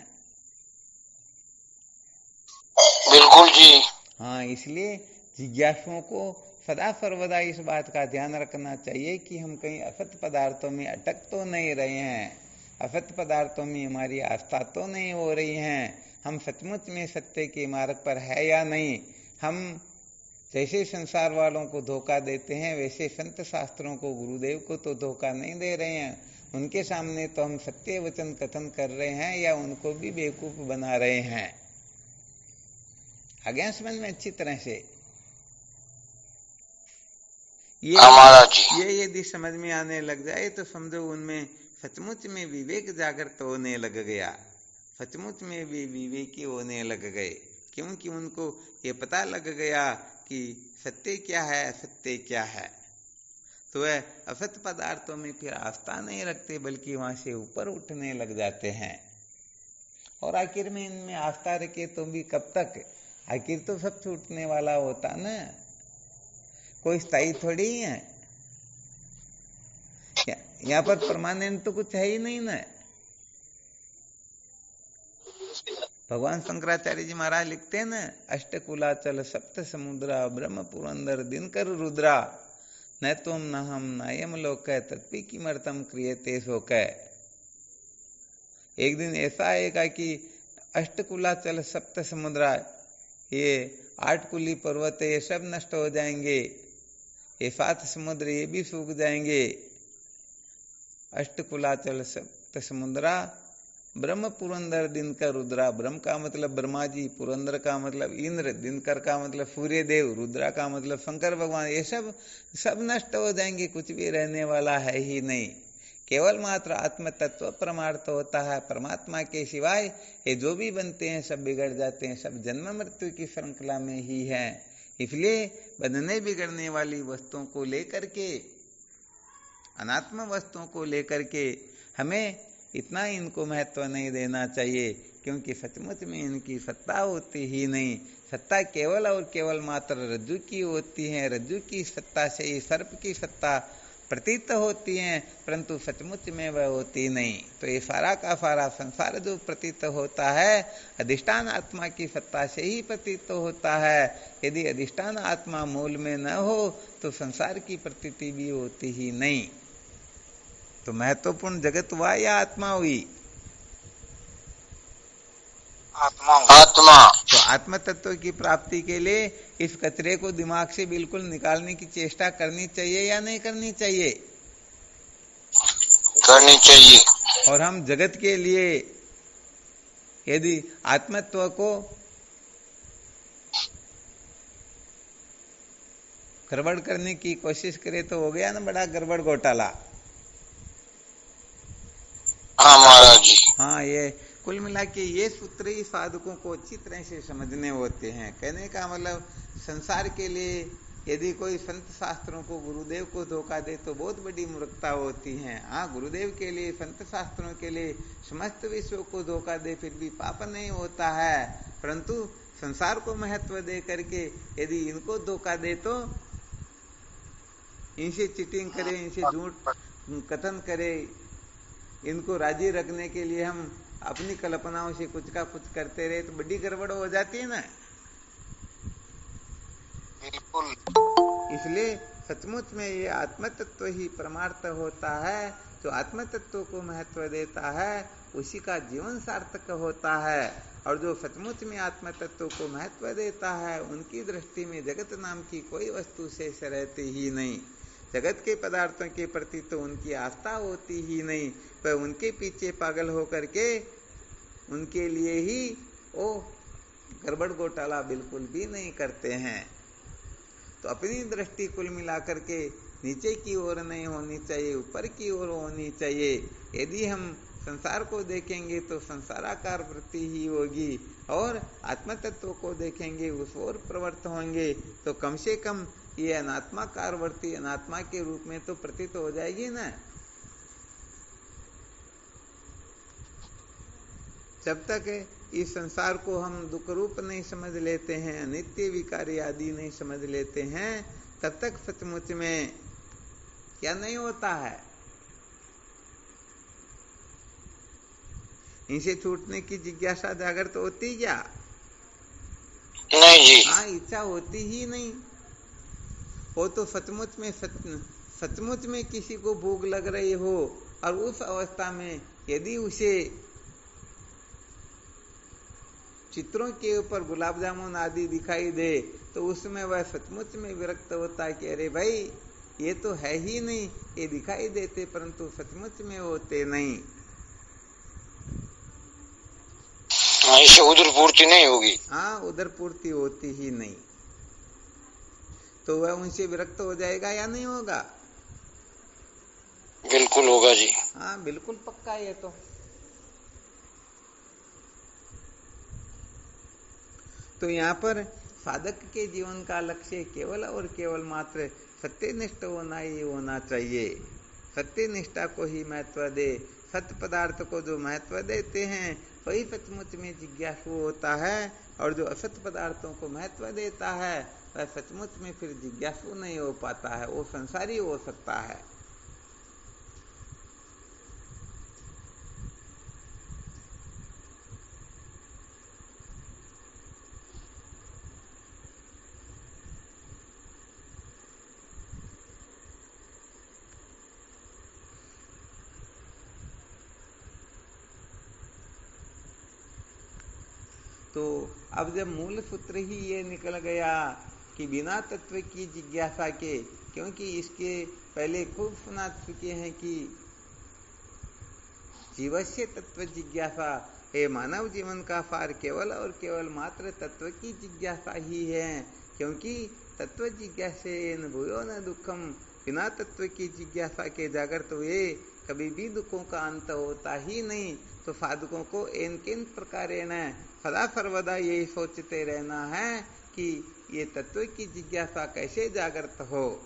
बिल्कुल जी। हाँ, इसलिए जिज्ञासुओं को सदा सर्वदा इस बात का ध्यान रखना चाहिए कि हम कहीं असत पदार्थों में अटक तो नहीं रहे हैं, असत पदार्थों में हमारी आस्था तो नहीं हो रही है, हम सचमुच में सत्य के मार्ग पर है या नहीं। हम जैसे संसार वालों को धोखा देते हैं वैसे संत शास्त्रों को, गुरुदेव को तो धोखा नहीं दे रहे हैं। उनके सामने तो हम सत्य वचन कथन कर रहे हैं या उनको भी बेवकूफ बना रहे हैं। आ गया समझ में अच्छी तरह से? ये यदि समझ में आने लग जाए तो समझो उनमें सचमुच में विवेक जागृत होने लग गया, सचमुच में भी विवेकी होने लग गए, क्योंकि उनको ये पता लग गया कि सत्य क्या है, असत्य क्या है। तो वह असत पदार्थों में फिर आस्था नहीं रखते बल्कि वहां से ऊपर उठने लग जाते हैं। और आखिर में इनमें आस्था रखे तो भी कब तक, आखिर तो सब छूटने वाला होता ना, कोई स्थायी थोड़ी है। यहाँ पर परमानेंट तो कुछ है ही नहीं ना। भगवान शंकराचार्य जी महाराज लिखते हैं ना, अष्टकुलाचल सप्त समुद्रा ब्रह्म पुरंदर दिनकर रुद्रा न तुम न हम नायम लोक तत्पी किमर्थम क्रियते शोक। एक दिन ऐसा आएगा कि अष्टकुलाचल सप्त समुद्रा, ये 8 कुली पर्वत ये सब नष्ट हो जाएंगे, ये 7 समुद्र ये भी सूख जाएंगे। अष्टकुलाचल सप्त समुद्रा ब्रह्म पुरंदर दिनकर रुद्रा, ब्रह्म का मतलब ब्रह्मा जी, पुरंदर का मतलब इंद्र, दिनकर का मतलब सूर्य देव, रुद्रा का मतलब शंकर भगवान, ये सब नष्ट हो जाएंगे, कुछ भी रहने वाला है ही नहीं। केवल मात्र आत्म तत्व परमार्थ होता है, परमात्मा के सिवाय ये जो भी बनते हैं सब बिगड़ जाते हैं, सब जन्म मृत्यु की श्रृंखला में ही है। इसलिए बनने बिगड़ने वाली वस्तुओं को लेकर के, अनात्म वस्तुओं को लेकर के हमें इतना इनको महत्व नहीं देना चाहिए, क्योंकि सचमुच में इनकी सत्ता होती ही नहीं। सत्ता केवल और केवल मात्र रज्जु की होती है, रज्जु की सत्ता से ही सर्प की सत्ता प्रतीत होती है, परंतु सचमुच में वह होती नहीं। तो ये सारा का सारा संसार जो प्रतीत होता है अधिष्ठान आत्मा की सत्ता से ही प्रतीत होता है। यदि अधिष्ठान आत्मा मूल में न हो तो संसार की प्रतीति भी होती ही नहीं। तो महत्वपूर्ण जगत हुआ या आत्मा हुई? आत्मा। तो आत्म तत्व की प्राप्ति के लिए इस कचरे को दिमाग से बिल्कुल निकालने की चेष्टा करनी चाहिए या नहीं करनी चाहिए? करनी चाहिए। और हम जगत के लिए यदि आत्मत्व को गड़बड़ करने की कोशिश करें तो हो गया ना बड़ा गड़बड़ घोटाला। हाँ महाराज जी। हाँ, ये कुल मिला के ये सूत्र ही साधकों को अच्छी तरह से समझने होते हैं। कहने का मतलब संसार के लिए यदि कोई संत शास्त्रों को, गुरुदेव को धोखा दे तो बहुत बड़ी मूर्खता होती है। हाँ, गुरुदेव के लिए, संत शास्त्रों के लिए समस्त विश्व को धोखा दे फिर भी पाप नहीं होता है, परंतु संसार को महत्व दे करके यदि इनको धोखा दे तो, इनसे चीटिंग करे, इनसे झूठ कथन करे, इनको राजी रखने के लिए हम अपनी कल्पनाओं से कुछ का कुछ करते रहे तो बड़ी गड़बड़ हो जाती है ना। बिल्कुल। इसलिए सचमुच में ये आत्म तत्व ही परमार्थ होता है। जो आत्म तत्व को महत्व देता है उसी का जीवन सार्थक होता है, और जो सचमुच में आत्म तत्व को महत्व देता है उनकी दृष्टि में जगत नाम की कोई वस्तु शेष रहती ही नहीं। जगत के पदार्थों के प्रति तो उनकी आस्था होती ही नहीं, पर उनके पीछे पागल होकर के उनके लिए ही वो गड़बड़ घोटाला बिल्कुल भी नहीं करते हैं। तो अपनी दृष्टि कुल मिलाकर के नीचे की ओर नहीं होनी चाहिए, ऊपर की ओर होनी चाहिए। यदि हम संसार को देखेंगे तो संसाराकार वृत्ति ही होगी, और आत्म तत्व को देखेंगे उस ओर प्रवृत्त होंगे, तो कम से कम ये अनात्माकार वृत्ति अनात्मा के रूप में तो प्रतीत हो जाएगी ना। जब तक इस संसार को हम दुख रूप नहीं समझ लेते हैं, अनित्य विकारी आदि नहीं समझ लेते हैं, तब तक सचमुच में क्या नहीं होता है, इनसे छूटने की जिज्ञासा जागृत होती क्या? नहीं जी। हाँ, इच्छा होती ही नहीं। वो तो सचमुच में किसी को भूख लग रही हो और उस अवस्था में यदि उसे चित्रों के ऊपर गुलाब जामुन आदि दिखाई दे तो उसमें वह सचमुच में विरक्त होता है कि अरे भाई ये तो है ही नहीं, ये दिखाई देते परंतु सचमुच में होते नहीं। इससे उधर पूर्ति नहीं होगी। हाँ, उधर पूर्ति होती ही नहीं, तो वह उनसे विरक्त हो जाएगा या नहीं होगा? बिल्कुल होगा जी। हाँ, बिल्कुल पक्का ये तो यहाँ पर साधक के जीवन का लक्ष्य केवल और केवल मात्र सत्यनिष्ठ होना ही होना चाहिए। सत्यनिष्ठा को ही महत्व दे। सत्य पदार्थ को जो महत्व देते हैं वही सचमुच में जिज्ञासु होता है, और जो असत पदार्थों को महत्व देता है वह सचमुच में फिर जिज्ञासु नहीं हो पाता है, वो संसारी हो सकता है। तो अब जब मूल सूत्र ही ये निकल गया कि बिना तत्व की जिज्ञासा के, क्योंकि इसके पहले खूब सुना चुके हैं कि जीवस्य तत्व जिज्ञासा, ये मानव जीवन का सार केवल और केवल मात्र तत्व की जिज्ञासा ही है, क्योंकि तत्व जिज्ञासेन भूयो न दुखम, बिना तत्व की जिज्ञासा के जागृत हुए कभी भी दुखों का अंत होता ही नहीं। तो साधकों को इन किन प्रकारेण सदा सर्वदा यही सोचते रहना है कि ये तत्व की जिज्ञासा कैसे जागृत हो।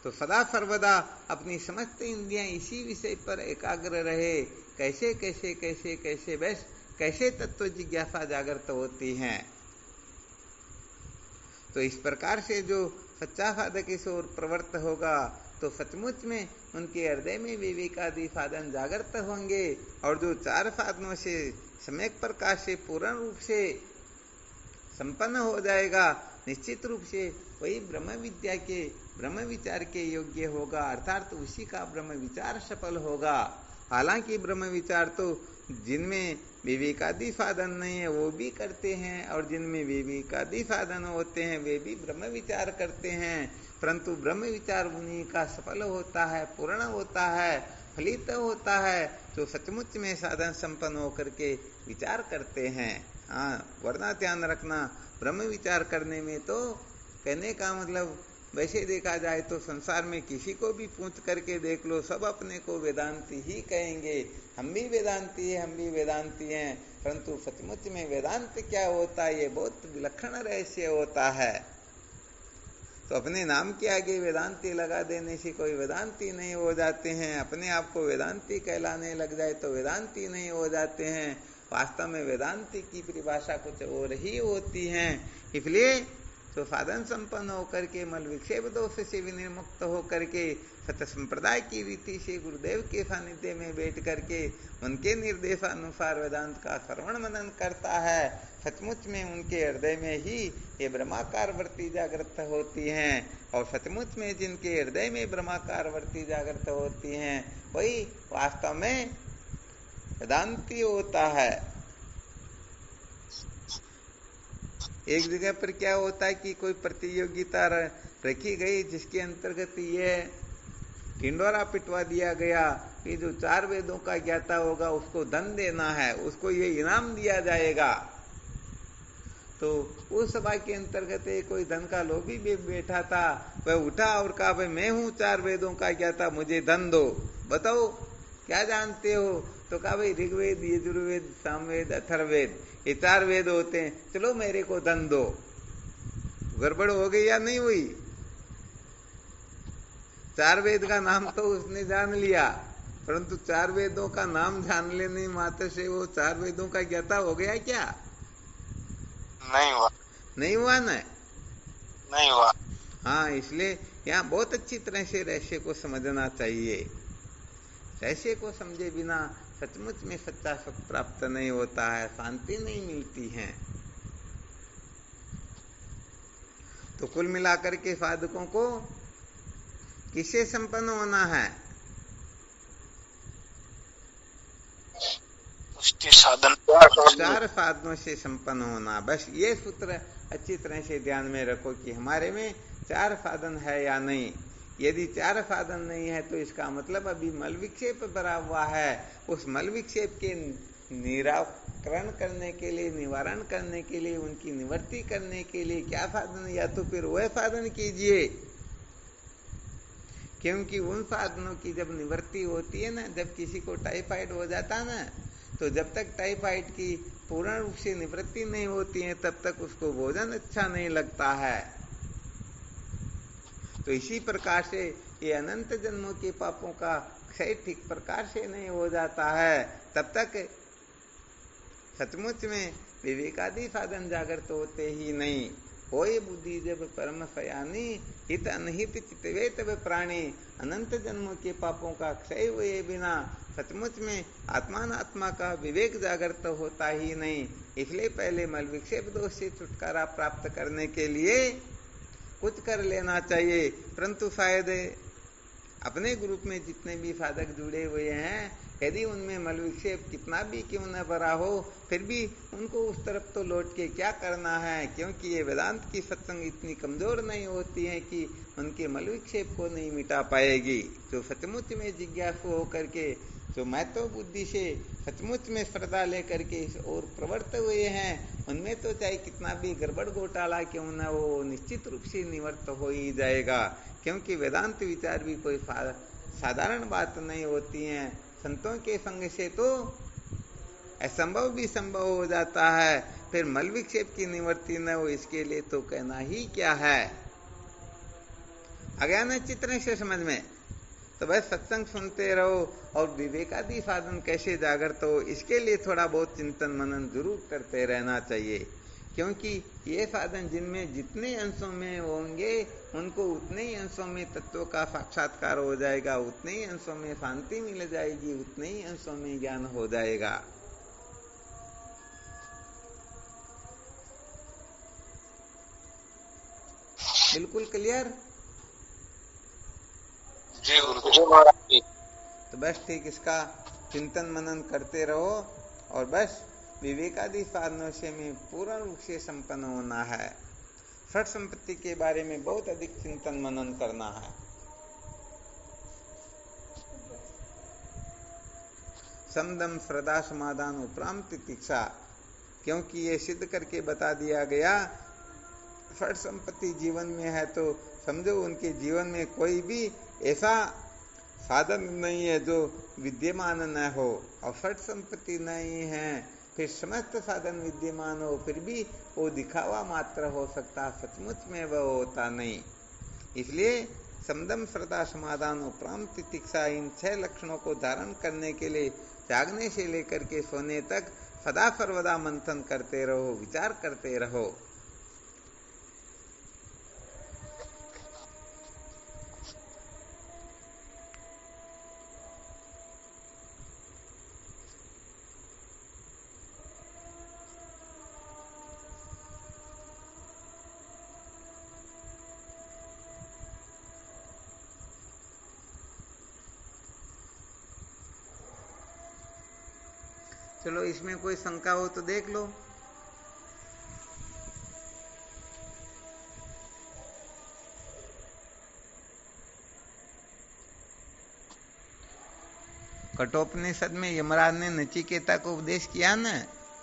तो सदा सर्वदा अपनी समस्त इंद्रियां इसी विषय पर एकाग्र रहे, कैसे कैसे कैसे कैसे बस कैसे तत्व जिज्ञासा जागृत होती है। तो इस प्रकार से जो सच्चा साधक इस ओर प्रवृत्त होगा तो सचमुच में उनके हृदय में विवेकादि साधन जागृत होंगे, और जो चार साधनों से सम्यक प्रकाश से पूर्ण रूप से संपन्न हो जाएगा, निश्चित रूप से वही ब्रह्म विद्या के ब्रह्म विचार के योग्य होगा, अर्थात उसी का ब्रह्म विचार सफल होगा। हालांकि ब्रह्म विचार तो जिनमें विवेकादि साधन नहीं है वो भी करते हैं, और जिनमें विवेकादि साधन होते हैं वे भी ब्रह्म विचार करते हैं, परंतु ब्रह्म विचार उन्हीं का सफल होता है, पूर्ण होता है, फलित होता है, जो सचमुच में साधन संपन्न होकर के विचार करते हैं। हाँ, वरना ध्यान रखना, ब्रह्म विचार करने में तो कहने का मतलब वैसे देखा जाए तो संसार में किसी को भी पूछ करके देख लो, सब अपने को वेदांती ही कहेंगे, हम भी वेदांती हैं, हम भी वेदांती हैं, परंतु सचमुच में वेदांत क्या होता है ये बहुत विलक्षण रहस्य होता है। तो अपने नाम के आगे वेदांती लगा देने से कोई वेदांती नहीं हो जाते हैं। अपने आप को वेदांती कहलाने लग जाए तो वेदांती नहीं हो जाते हैं। वास्तव में वेदांती की परिभाषा कुछ और ही होती है। इसलिए तो साधन संपन्न होकर के मल विक्षेप दोष से विनिर्मुक्त होकर के सत संप्रदाय की रीति से गुरुदेव के सानिध्य में बैठ करके उनके निर्देशानुसार वेदांत का श्रवण मनन करता है, सचमुच में उनके हृदय में ही ये ब्रह्माकार वृत्ति जागृत होती हैं। और सचमुच में जिनके हृदय में ब्रह्माकार वृत्ति जागृत होती हैं वही वास्तव में वेदांती होता है। एक जगह पर क्या होता है कि कोई प्रतियोगिता रखी गई जिसके अंतर्गत ये ढिंडोरा पिटवा दिया गया कि जो 4 वेदों का ज्ञाता होगा उसको धन देना है, उसको ये इनाम दिया जाएगा। तो उस सभा के अंतर्गत कोई धन का लोभी भी बैठा था, वह उठा और कहा भाई मैं हूं 4 वेदों का ज्ञाता, मुझे धन दो, बताओ क्या जानते हो? तो कहा भाई ऋग्वेद, यजुर्वेद, सामवेद, अथर्ववेद, ये 4 वेद होते हैं, चलो मेरे को धन दो। गड़बड़ हो गई या नहीं हुई? 4 वेद का नाम तो उसने जान लिया, परंतु 4 वेदों का नाम जान लेने मात्र से वो 4 वेदों का ज्ञाता हो गया क्या? नहीं हुआ। नहीं हुआ ना? नहीं हुआ। हाँ, इसलिए यहाँ बहुत अच्छी तरह से रहस्य को समझना चाहिए। रहस्य को समझे बिना सचमुच में सच्चा सुख प्राप्त नहीं होता है, शांति नहीं मिलती है। तो कुल मिलाकर के साधकों को किससे संपन्न होना है? उसके साधन 4 साधनों से संपन्न होना। बस ये सूत्र अच्छी तरह से ध्यान में रखो कि हमारे में 4 साधन है या नहीं। यदि 4 साधन नहीं है तो इसका मतलब अभी मल विक्षेप भरा हुआ है। उस मल विक्षेप के निराकरण करने के लिए, निवारण करने के लिए, उनकी निवृत्ति करने के लिए क्या साधन? या तो फिर वह साधन कीजिए, क्योंकि उन साधनों की जब निवृत्ति होती है ना, जब किसी को टाइफाइड हो जाता है ना, तो जब तक टाइफाइड की पूर्ण रूप से निवृत्ति नहीं होती है तब तक उसको भोजन अच्छा नहीं लगता है। तो इसी प्रकार से ये अनंत जन्मों के पापों का क्षय ठीक प्रकार से नहीं हो जाता है तब तक सचमुच में विवेकादि साधन जागृत होते ही नहीं। होए बुद्धि जब परम सयानी, हित अनहित चितवे तब प्राणी। अनंत जन्मों के पापों का क्षय हुए बिना सचमुच में आत्मात्मा का विवेक जागृत होता ही नहीं। इसलिए पहले मल विक्षेप दोष से छुटकारा प्राप्त करने के लिए कुछ कर लेना चाहिए। परंतु शायद अपने ग्रुप में जितने भी साधक जुड़े हुए हैं, यदि उनमें मल विक्षेप कितना भी क्यों न भरा हो, फिर भी उनको उस तरफ तो लौट के क्या करना है, क्योंकि ये वेदांत की सत्संग इतनी कमजोर नहीं होती है कि उनके मल विक्षेप को नहीं मिटा पाएगी। जो सचमुच में जिज्ञासु होकर के, जो महत्व बुद्धि से सचमुच में श्रद्धा लेकर के इस ओर प्रवृत्त हुए हैं, उनमें तो चाहे कितना भी गड़बड़ घोटाला क्यों न हो, निश्चित रूप से निवृत्त हो ही जाएगा। क्योंकि वेदांत विचार भी कोई साधारण बात नहीं होती है। संतों के संग से तो असंभव भी संभव हो जाता है, फिर मल विक्षेप की निवृत्ति न हो, इसके लिए तो कहना ही क्या है। आ गया ना चित्र से समझ में? तो बस सत्संग सुनते रहो और विवेकादि साधन कैसे जागृत हो, इसके लिए थोड़ा बहुत चिंतन मनन जरूर करते रहना चाहिए। क्योंकि ये साधन जिनमें जितने अंशों में होंगे उनको उतने ही अंशों में तत्व का साक्षात्कार हो जाएगा, उतने ही अंशों में शांति मिल जाएगी, उतने ही अंशों में ज्ञान हो जाएगा। बिल्कुल क्लियर? जी गुरुदेव। तो बस ठीक इसका चिंतन मनन करते रहो और बस विवेकादि साधनों से में पूर्ण रूप से संपन्न होना है। षट संपत्ति के बारे में बहुत अधिक चिंतन मनन करना है। समदम श्रद्धा समाधान उपराम तितिक्षा, क्योंकि ये सिद्ध करके बता दिया गया षट संपत्ति जीवन में है तो समझो उनके जीवन में कोई भी ऐसा साधन नहीं है जो विद्यमान न हो। और षट संपत्ति नहीं है, फिर समस्त साधन विद्यमान हो, फिर भी वो दिखावा मात्र हो सकता, सचमुच में वह होता नहीं। इसलिए समदम, श्रद्धा, समाधान और प्राम तितिक्षा इन 6 लक्षणों को धारण करने के लिए जागने से लेकर के सोने तक सदा सर्वदा मंथन करते रहो, विचार करते रहो। चलो इसमें कोई शंका हो तो देख लो। कठोपनिषद में यमराज ने नचिकेता को उपदेश किया न,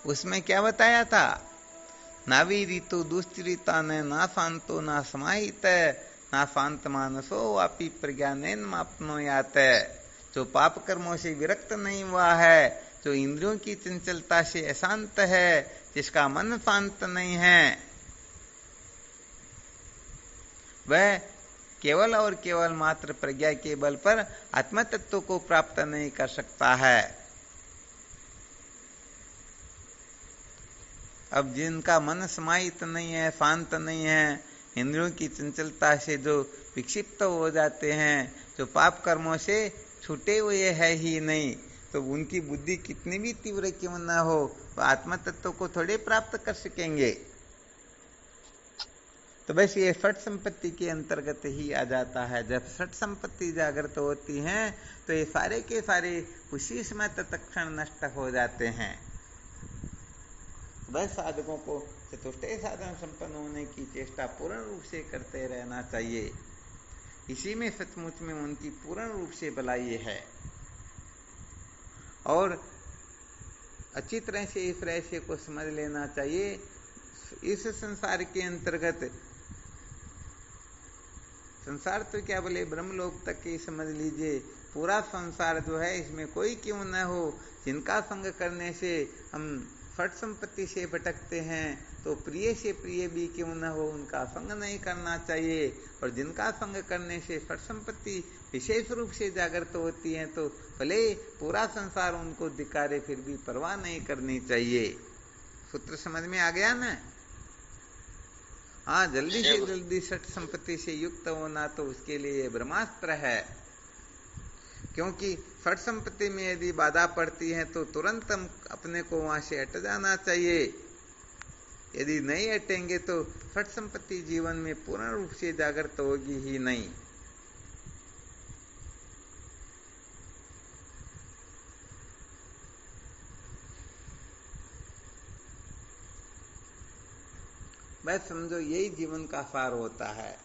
उसमें क्या बताया था? नावी ऋतु दुश्चरिता ने ना शांतो ना समाहित ना शांत मानसो वापी प्रज्ञानेन मापनोयात। जो पाप कर्मों से विरक्त नहीं हुआ है, जो इंद्रियों की चंचलता से अशांत है, जिसका मन शांत नहीं है, वह केवल और केवल मात्र प्रज्ञा के बल पर आत्म तत्व को प्राप्त नहीं कर सकता है। अब जिनका मन समाहित नहीं है, शांत नहीं है, इंद्रियों की चंचलता से जो विक्षिप्त हो जाते हैं, जो पाप कर्मों से छूटे हुए है ही नहीं, तो उनकी बुद्धि कितनी भी तीव्र क्यों न हो, वह आत्म तत्व को थोड़े प्राप्त कर सकेंगे। तो बस ये षट संपत्ति के अंतर्गत ही आ जाता है। जब षट संपत्ति जागृत होती हैं तो ये सारे के सारे उसी समय तत्क्षण नष्ट हो जाते हैं। बस साधकों को चतुष्टय साधन संपन्न होने की चेष्टा पूर्ण रूप से करते रहना चाहिए। इसी में सचमुच में उनकी पूर्ण रूप से भलाई है। और अच्छी तरह से इस रहस्य को समझ लेना चाहिए। इस संसार के अंतर्गत, संसार तो क्या बोले, ब्रह्मलोक तक ही समझ लीजिए, पूरा संसार जो है इसमें कोई क्यों न हो, जिनका संग करने से हम फट संपत्ति से भटकते हैं, तो प्रिय से प्रिय भी क्यों न हो, उनका संग नहीं करना चाहिए। और जिनका संग करने से फट संपत्ति विशेष रूप से जागृत होती है, तो भले पूरा संसार उनको धिक्कारे, फिर भी परवाह नहीं करनी चाहिए। सूत्र समझ में आ गया ना? हाँ, जल्दी से जल्दी षट संपत्ति से युक्त होना तो उसके लिए ब्रह्मास्त्र है। क्योंकि षट संपत्ति में यदि बाधा पड़ती है तो तुरंत हम अपने को वहां से हट जाना चाहिए। यदि नहीं हटेंगे तो षट संपत्ति जीवन में पूर्ण रूप से जागृत होगी ही नहीं। बस समझो यही जीवन का सार होता है।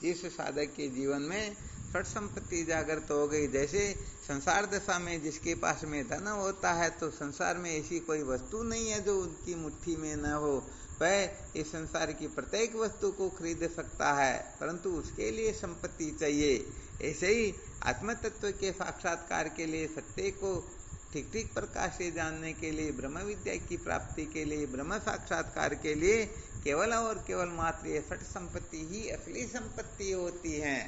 जिस साधक के जीवन में षट संपत्ति जागृत हो गई, जैसे संसार दशा में जिसके पास में धन होता है, तो संसार में ऐसी कोई वस्तु नहीं है जो उनकी मुट्ठी में न हो। वह इस संसार की प्रत्येक वस्तु को खरीद सकता है, परंतु उसके लिए संपत्ति चाहिए। ऐसे ही आत्म तत्व के साक्षात्कार के लिए, सत्य को ठीक ठीक प्रकाश से जानने के लिए, ब्रह्म विद्या की प्राप्ति के लिए, ब्रह्म साक्षात्कार के लिए केवल और केवल मात्र ये षट संपत्ति ही असली संपत्ति होती है।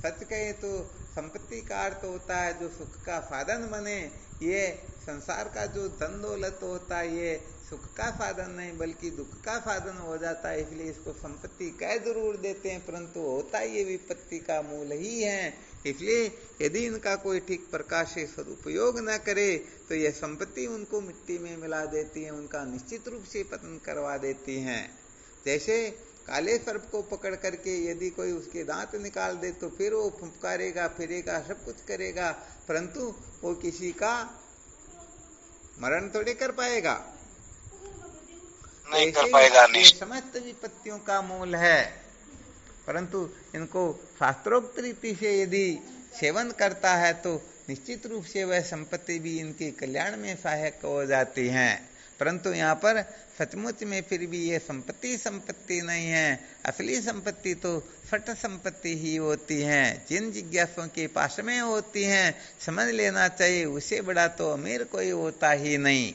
सच कहे तो संपत्ति का अर्थ होता है जो सुख का साधन बने। ये संसार का जो धन दौलत होता है, ये सुख का साधन नहीं बल्कि दुख का साधन हो जाता है। इसलिए इसको संपत्ति कह जरूर देते हैं, परंतु होता ये विपत्ति का मूल ही है। इसलिए यदि इनका कोई ठीक प्रकाश से सदुपयोग न करे तो यह संपत्ति उनको मिट्टी में मिला देती है, उनका निश्चित रूप से पतन करवा देती हैं। जैसे काले सर्प को पकड़ करके यदि कोई उसके दांत निकाल दे तो फिर वो फुफकारेगा, फिरेगा, सब कुछ करेगा, परंतु वो किसी का मरण थोड़े कर पाएगा, नहीं कर पाएगा। ये समस्त विपत्तियों का मूल है। परंतु इनको शास्त्रोक्त रीति से यदि सेवन करता है तो निश्चित रूप से वह संपत्ति भी इनके कल्याण में सहायक हो जाती हैं। परंतु यहाँ पर सचमुच में फिर भी ये संपत्ति नहीं है। असली संपत्ति तो षट संपत्ति ही होती है, जिन जिज्ञासुओं के पास में होती हैं। समझ लेना चाहिए, उससे बड़ा तो अमीर कोई होता ही नहीं।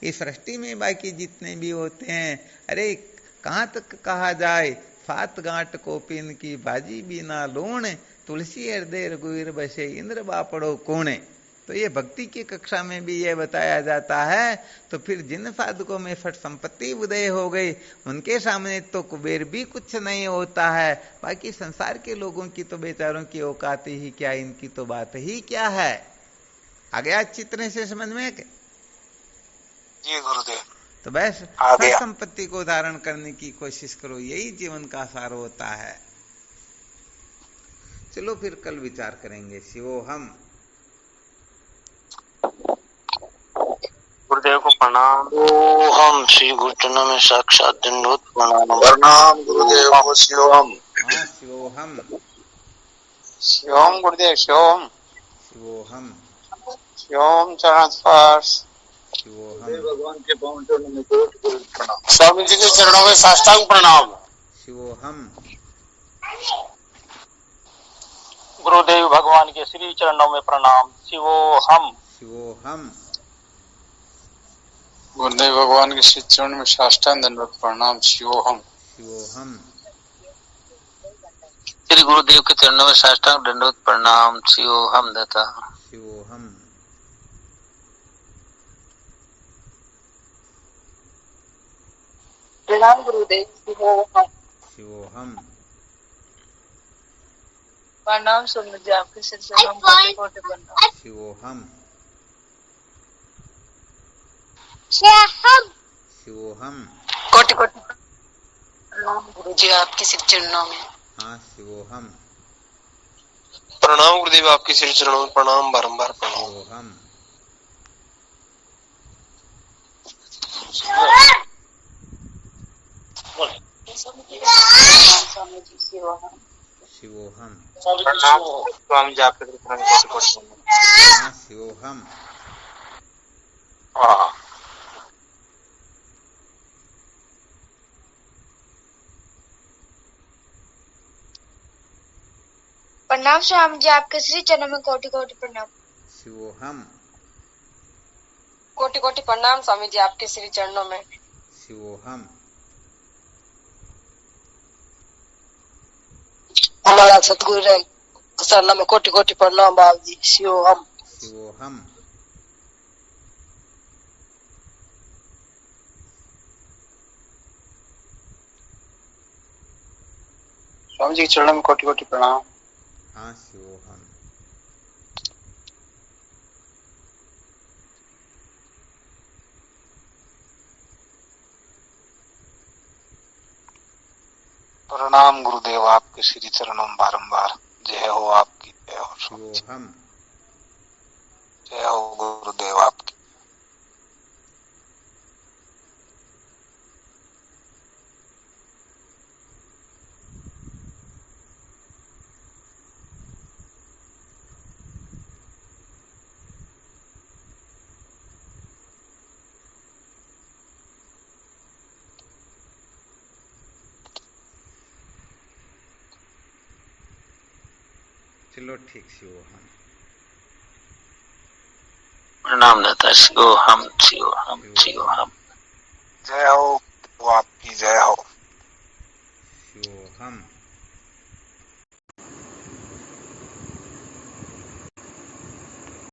इस सृष्टि में बाकी जितने भी होते हैं, अरे कहाँ तक कहा जाए, फात गांठ कोपिन की बाजी बिना लोण, तुलसी हृदय रघुवीर बसे इंद्र बापड़ो कोणे। तो ये भक्ति की कक्षा में भी ये बताया जाता है। तो फिर जिन साधकों में फट संपत्ति उदय हो गई, उनके सामने तो कुबेर भी कुछ नहीं होता है। बाकी संसार के लोगों की तो बेचारों की औकात ही क्या, इनकी तो बात ही क्या है। आ गया चित्र से समझ में? जी गुरुदेव। तो बस आ फट गया। संपत्ति को धारण करने की कोशिश करो, यही जीवन का सार होता है। चलो फिर कल विचार करेंगे। शिवोहम। गुरुदेव को प्रणाम। हम श्री गुरु चरणों में साक्षात दंडवत प्रणाम। प्रणाम गुरुदेव को शिवम। हाँ शिवोहम। शिवम गुरुदेव शिवम। शिवोहम। शिवम चरण स्पर्श। शिवोहम। भगवान के पावन चरणों में प्रणाम। स्वामी जी के चरणों में साष्टांग प्रणाम। शिवोहम। गुरुदेव भगवान के श्री चरणों में प्रणाम। शिवोहम। शिवोहम। गुरुदेव भगवान के श्री चरण में साष्टांग दंडवत प्रणाम। शिवोहम। शिवोहम। श्री गुरुदेव के चरणों में साष्टांग दंडवत प्रणाम। शिवोहम दत्ता। शिवोहम। प्रणाम गुरुदेव। शिवोहम। शिवोहम। प्रणाम स्वामी जी, आपके सिर से हम कोटि कोटि प्रणाम। शिवोहम। शिवोहम। कोटि कोटि प्रणाम गुरु जी, आपके सिर चरणों में। हाँ शिवोहम। प्रणाम गुरुदेव, आपके श्री चरणों में प्रणाम, बारंबार प्रणाम। शिवोहम। स्वामी जी शिवोहम। शिवोहम। प्रणाम स्वामी जी, आपके श्री चरणों में कोटि कोटि प्रणाम। हाँ शिवोहम। हाँ। प्रणाम स्वामी जी, आपके श्री चरणों में कोटि कोटि प्रणाम। शिवोहम। कोटि कोटि प्रणाम स्वामी जी, आपके श्री चरणों में। शिवोहम। हमारा सतगुरु शरण में कोटि कोटि प्रणाम बाबू जी। शिवोहम। शिवोहम। स्वामी जी के चरणों में कोटि कोटि प्रणाम। हाँ शिवोहम। प्रणाम गुरुदेव, आपके श्री चरणों में बारंबार। जय हो आपकी, जय हो शिवोहम। जय हो गुरुदेव आपकी। चलो ठीक। शिवोहम। प्रणाम दाता। शिवोहम शिवोहम शिवोहम।